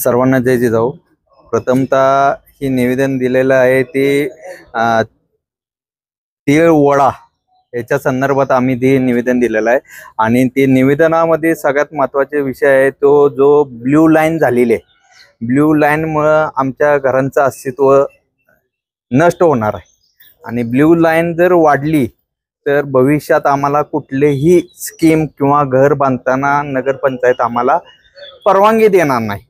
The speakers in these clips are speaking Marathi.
सर्वांना जय जिजाऊ। प्रथमतः हे निवेदन दिलेलं आहे ते तीळ वडा याच्या संदर्भात आम्ही ते निवेदन दिलेलं आहे। आणि ते निवेदनामध्ये सगळ्यात महत्त्वाचे विषय आहे तो जो ब्ल्यू लाईन झालेली आहे। ब्ल्यू लाईनमुळे आमच्या घरांचं अस्तित्व नष्ट होणार आहे आणि ब्ल्यू लाईन जर वाढली तर भविष्यात आम्हाला कुठलेही स्कीम किंवा घर बांधताना नगरपंचायत आम्हाला परवानगी देणार नाही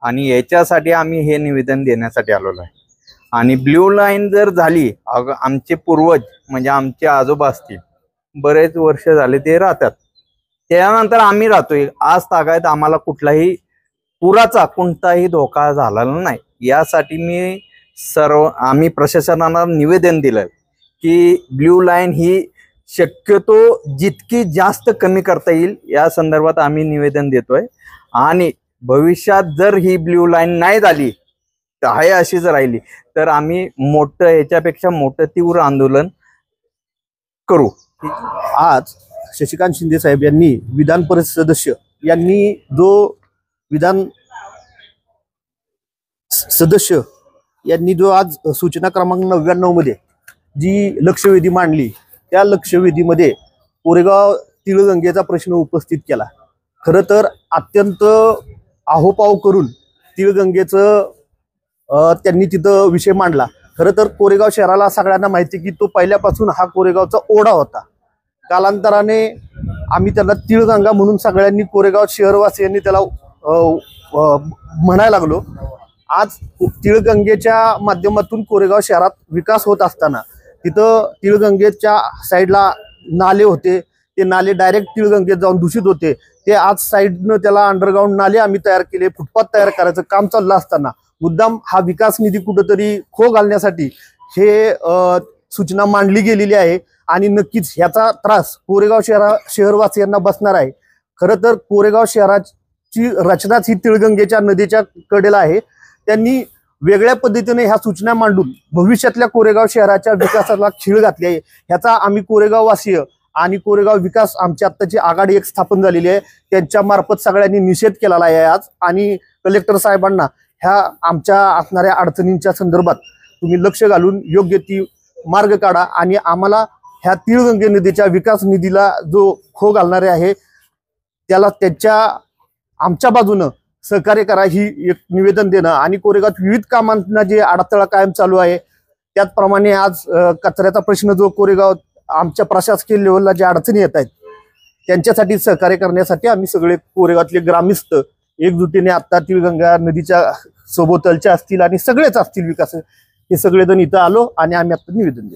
आणि याच्यासाठी आम्ही हे निवेदन देण्यासाठी आलेलो आहे। आणि ब्ल्यू लाईन जर झाली, आमचे पूर्वज म्हणजे आमचे आजोबा असतील, बरेच वर्ष झाले ते राहतात, त्यानंतर आम्ही राहतोय, आज तागायत आम्हाला कुठलाही पुराचा कोणताही धोका झालेला नाही। यासाठी आम्ही प्रशासनाला निवेदन दिलं की ब्ल्यू लाईन ही शक्यतो जितकी जास्त कमी करता येईल या संदर्भात आम्ही निवेदन देतोय। आणि भविष्यात जर ही ब्ल्यू लाईन नाही झाली, आहे अशीच राहिली, तर आम्ही मोठं याच्यापेक्षा मोठं तीव्र आंदोलन करू। आज शशिकांत शिंदे साहेब यांनी विधान परिषद सदस्य यांनी जो विधान सदस्य यांनी जो आज सूचना क्रमांक 99 मध्ये जी लक्षवेधी मांडली, त्या लक्षवेधीमध्ये कोरेगाव तिळगंगेचा प्रश्न उपस्थित केला। खरं तर अत्यंत आहोपाव करून तिळगंगेचं त्यांनी तिथं विषय मांडला। खरं तर कोरेगाव शहराला सगळ्यांना माहिती की तो पहिल्यापासून हा कोरेगावचा ओढा होता। कालांतराने आम्ही त्याला तिळगंगा म्हणून सगळ्यांनी कोरेगाव शहरवासियांनी त्याला म्हणायला लागलो। आज तिळगंगेच्या माध्यमातून कोरेगाव शहरात विकास होत असताना तिथं तिळगंगेच्या साईडला नाले होते, ते नाले डायरेक्ट तिळगंगेत जाऊन दूषित होते। ते आज साईडनं त्याला अंडरग्राउंड नाले आम्ही तयार केले, फुटपाथ तयार करायचं काम चाललं असताना मुद्दाम हा विकास निधी कुठंतरी खो घालण्यासाठी हे सूचना मांडली गेलेली आहे। आणि नक्कीच ह्याचा त्रास कोरेगाव शहरवासियांना बसणार आहे। खरं तर कोरेगाव शहराची रचनाच ही तिळगंगेच्या नदीच्या कडेला आहे। त्यांनी वेगळ्या पद्धतीने ह्या सूचना मांडून भविष्यातल्या कोरेगाव शहराच्या विकासाला खीळ घातली आहे। ह्याचा आम्ही कोरेगाव वासीय आणि कोरेगाव विकास आमची आत्ताची आघाडी एक स्थापन झालेली आहे, त्यांच्या मार्फत सगळ्यांनी निषेध केलेला आहे आज। आणि कलेक्टर साहेबांना ह्या आमच्या असणाऱ्या अडचणींच्या संदर्भात तुम्ही लक्ष घालून योग्य ती मार्ग काढा आणि आम्हाला ह्या तिळगंगे नदीच्या विकास निधीला जो खो घालणारे आहे त्याला आमच्या बाजूनं सहकार्य करा ही एक निवेदन देणं। आणि कोरेगावात विविध कामांना जे अडथळा कायम चालू आहे, त्याचप्रमाणे आज कचऱ्याचा प्रश्न जो कोरेगाव आमच्या प्रशासकीय लेवलला ज्या अडचणी येत आहेत त्यांच्यासाठी सहकार्य करण्यासाठी आम्ही सगळे कोरेगावातले ग्रामस्थ एकजुटीने आता तिळगंगा नदीच्या सोबतलच्या असतील आणि सगळेच असतील विकास, हे सगळेजण इथं आलो आणि आम्ही आता निवेदन दिलं।